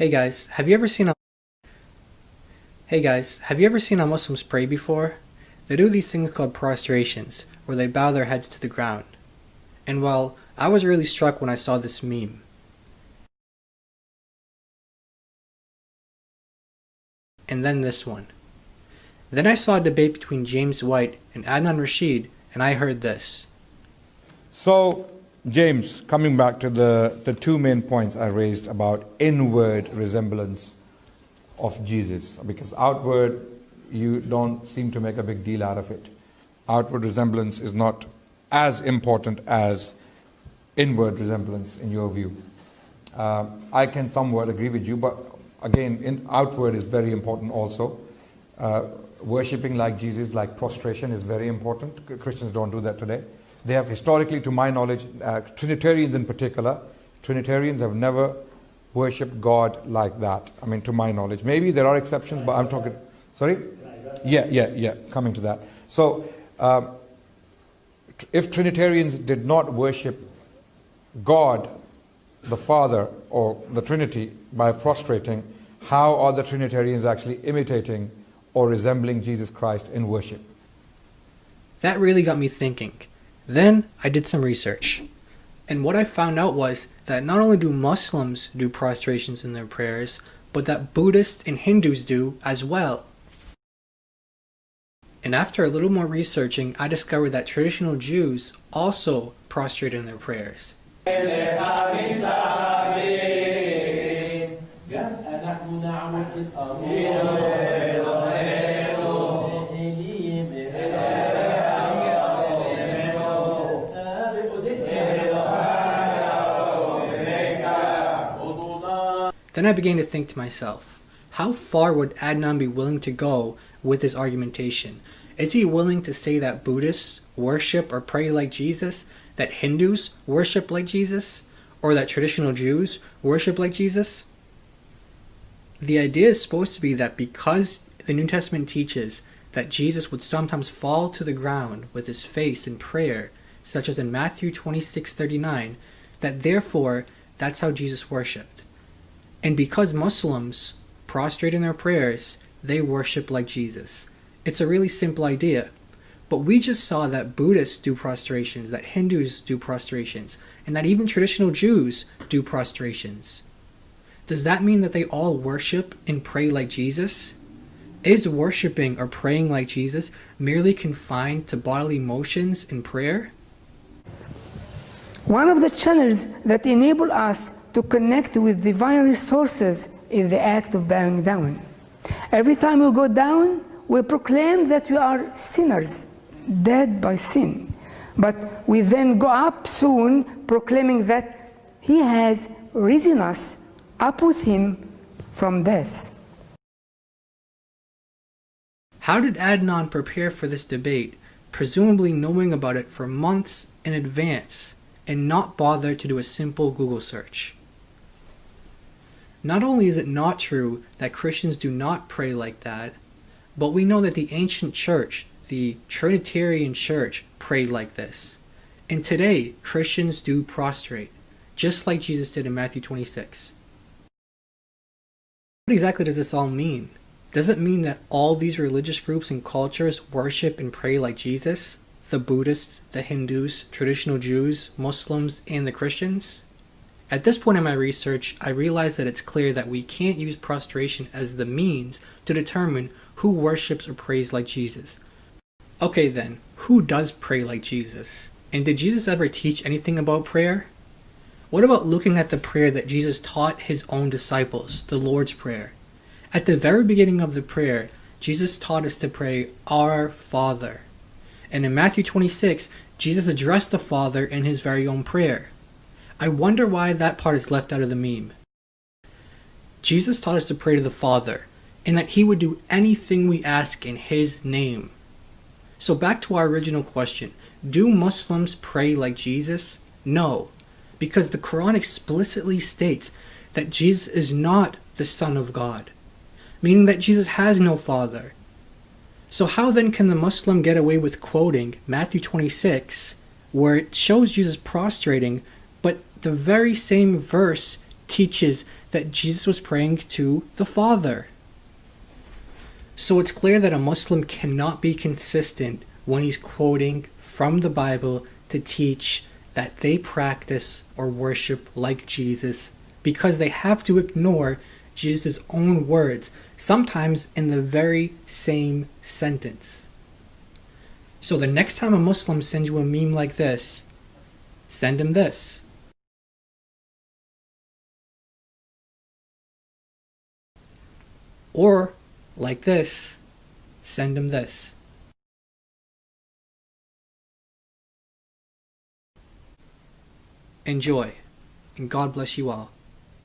Hey guys, have you ever seen a Muslims pray before? They do these things called prostrations, where they bow their heads to the ground. And well, I was really struck when I saw this meme. And then this one. Then I saw a debate between James White and Adnan Rashid, and I heard this. So, James, coming back to the two main points I raised about inward resemblance of Jesus, because outward, you don't seem to make a big deal out of it. Outward resemblance is not as important as inward resemblance in your view. I can somewhat agree with you, but again, outward is very important also. Worshipping like Jesus, like prostration, is very important. Christians don't do that today. They have historically, to my knowledge, Trinitarians in particular, Trinitarians have never worshipped God like that. I mean, to my knowledge. Maybe there are exceptions, but I'm talking... Sorry? Yeah, coming to that. So, if Trinitarians did not worship God, the Father, or the Trinity, by prostrating, how are the Trinitarians actually imitating or resembling Jesus Christ in worship? That really got me thinking. Then I did some research. And what I found out was that not only do Muslims do prostrations in their prayers, but that Buddhists and Hindus do as well. And after a little more researching, I discovered that traditional Jews also prostrate in their prayers. Then I began to think to myself, how far would Adnan be willing to go with his argumentation? Is he willing to say that Buddhists worship or pray like Jesus, that Hindus worship like Jesus, or that traditional Jews worship like Jesus? The idea is supposed to be that because the New Testament teaches that Jesus would sometimes fall to the ground with his face in prayer, such as in Matthew 26:39, that therefore that's how Jesus worshipped. And because Muslims prostrate in their prayers, they worship like Jesus. It's a really simple idea. But we just saw that Buddhists do prostrations, that Hindus do prostrations, and that even traditional Jews do prostrations. Does that mean that they all worship and pray like Jesus? Is worshiping or praying like Jesus merely confined to bodily motions in prayer? One of the channels that enable us to connect with divine resources is the act of bowing down. Every time we go down, we proclaim that we are sinners, dead by sin. But we then go up soon, proclaiming that He has risen us up with Him from death. How did Adnan prepare for this debate, presumably knowing about it for months in advance, and not bother to do a simple Google search? Not only is it not true that Christians do not pray like that, but we know that the ancient church, the Trinitarian church, prayed like this. And today, Christians do prostrate, just like Jesus did in Matthew 26. What exactly does this all mean? Does it mean that all these religious groups and cultures worship and pray like Jesus? The Buddhists, the Hindus, traditional Jews, Muslims, and the Christians? At this point in my research, I realized that it's clear that we can't use prostration as the means to determine who worships or prays like Jesus. Okay then, who does pray like Jesus? And did Jesus ever teach anything about prayer? What about looking at the prayer that Jesus taught his own disciples, the Lord's Prayer? At the very beginning of the prayer, Jesus taught us to pray, Our Father. And in Matthew 26, Jesus addressed the Father in his very own prayer. I wonder why that part is left out of the meme. Jesus taught us to pray to the Father, and that He would do anything we ask in His name. So back to our original question, do Muslims pray like Jesus? No, because the Quran explicitly states that Jesus is not the Son of God, meaning that Jesus has no Father. So how then can the Muslim get away with quoting Matthew 26, where it shows Jesus prostrating, but the very same verse teaches that Jesus was praying to the Father. So it's clear that a Muslim cannot be consistent when he's quoting from the Bible to teach that they practice or worship like Jesus, because they have to ignore Jesus' own words, sometimes in the very same sentence. So the next time a Muslim sends you a meme like this, send him this. Or, like this, send him this. Enjoy, and God bless you all.